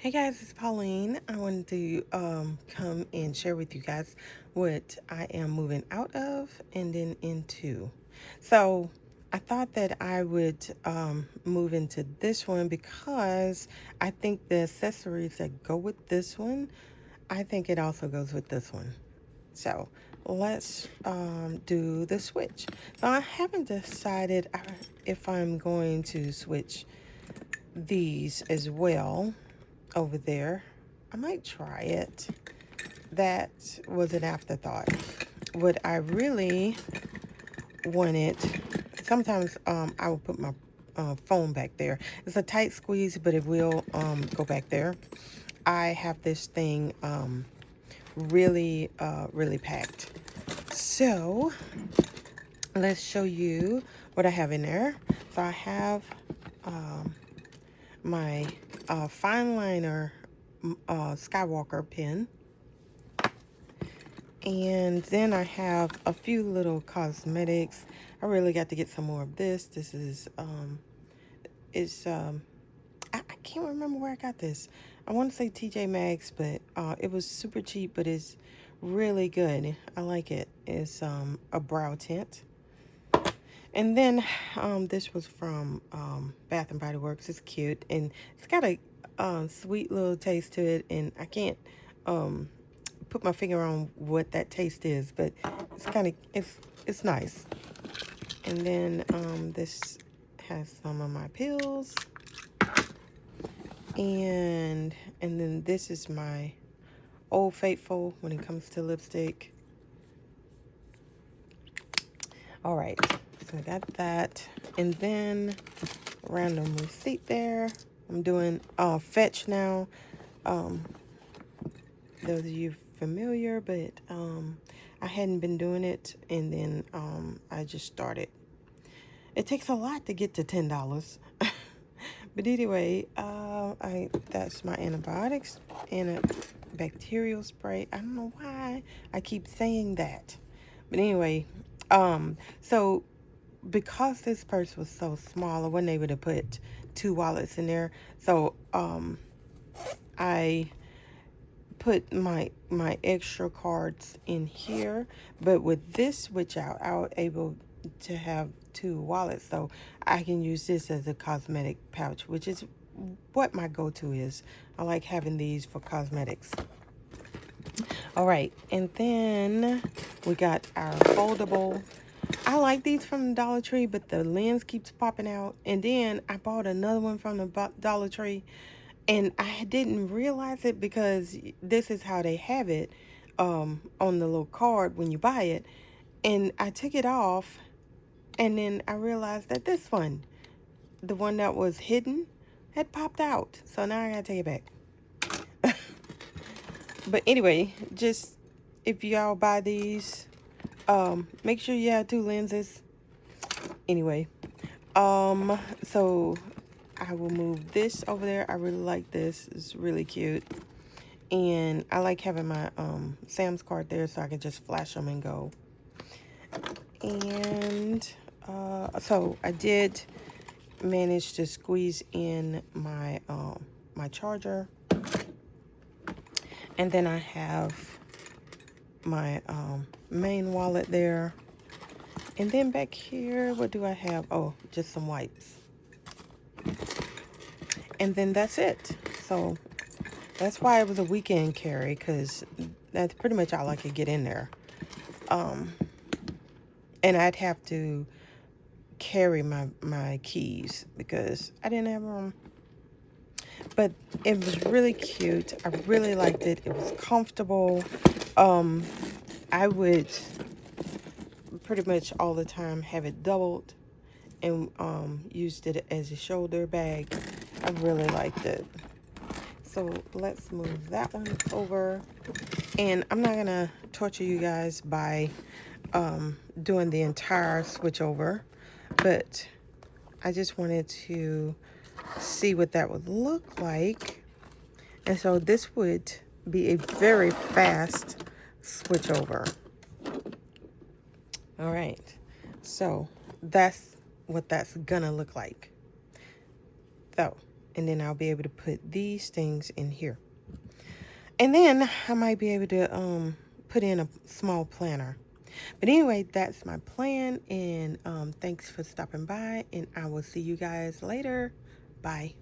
Hey guys, it's Pauline. I wanted to come and share with you guys what I am moving out of and then into. So I thought that I would move into this one because I think the accessories that go with this one, I think it also goes with this one. So let's do the switch. So I haven't decided if I'm going to switch these as well over there. I might try it. That was an afterthought. What I really wanted, sometimes I will put my phone back there. It's a tight squeeze, but it will go back there. I have this thing really packed. So let's show you what I have in there. So I have my fine liner Skywalker pen. And then I have a few little cosmetics. I really got to get some more of this. This is, I can't remember where I got this. I want to say TJ Maxx, but it was super cheap, but it's really good. I like it. It's a brow tint. And then this was from Bath and Body Works. It's cute, and it's got a sweet little taste to it, and I can't put my finger on what that taste is, but it's kind of it's nice. And then this has some of my pills, and then this is my Old Faithful when it comes to lipstick. All right, so I got that, and then random receipt there. I'm doing Fetch now. Those of you familiar, but I hadn't been doing it, and then I just started. It takes a lot to get to $10. But anyway, that's my antibiotics and a bacterial spray. I don't know why I keep saying that. But anyway, so because this purse was so small, I wasn't able to put 2 wallets in there. So I put my extra cards in here, but with this switch out, I was able to have 2 wallets, so I can use this as a cosmetic pouch, which is what my go-to is. I like having these for cosmetics. All right, and then we got our foldable. I like these from the Dollar Tree, but the lens keeps popping out. And then I bought another one from the Dollar Tree, and I didn't realize it because this is how they have it on the little card when you buy it. And I took it off, and then I realized that this one, the one that was hidden, had popped out. So now I gotta take it back. But anyway, just if y'all buy these, make sure you have 2 lenses. Anyway, so I will move this over there. I really like this. It's really cute. And I like having my Sam's card there so I can just flash them and go. And so I did manage to squeeze in my my charger. And then I have my main wallet there. And then back here, what do I have? Oh, just some wipes. And then that's it. So that's why it was a weekend carry, because that's pretty much all I could get in there. And I'd have to carry my keys because I didn't have room. But it was really cute. I really liked it. It was comfortable. I would pretty much all the time have it doubled and used it as a shoulder bag. I really liked it. So let's move that one over. And I'm not going to torture you guys by doing the entire switch over, but I just wanted to see what that would look like. And so this would be a very fast switch over. All right, so that's what that's gonna look like. So And then I'll be able to put these things in here. And then I might be able to put in a small planner. But anyway, that's my plan. And thanks for stopping by. And I will see you guys later. Bye.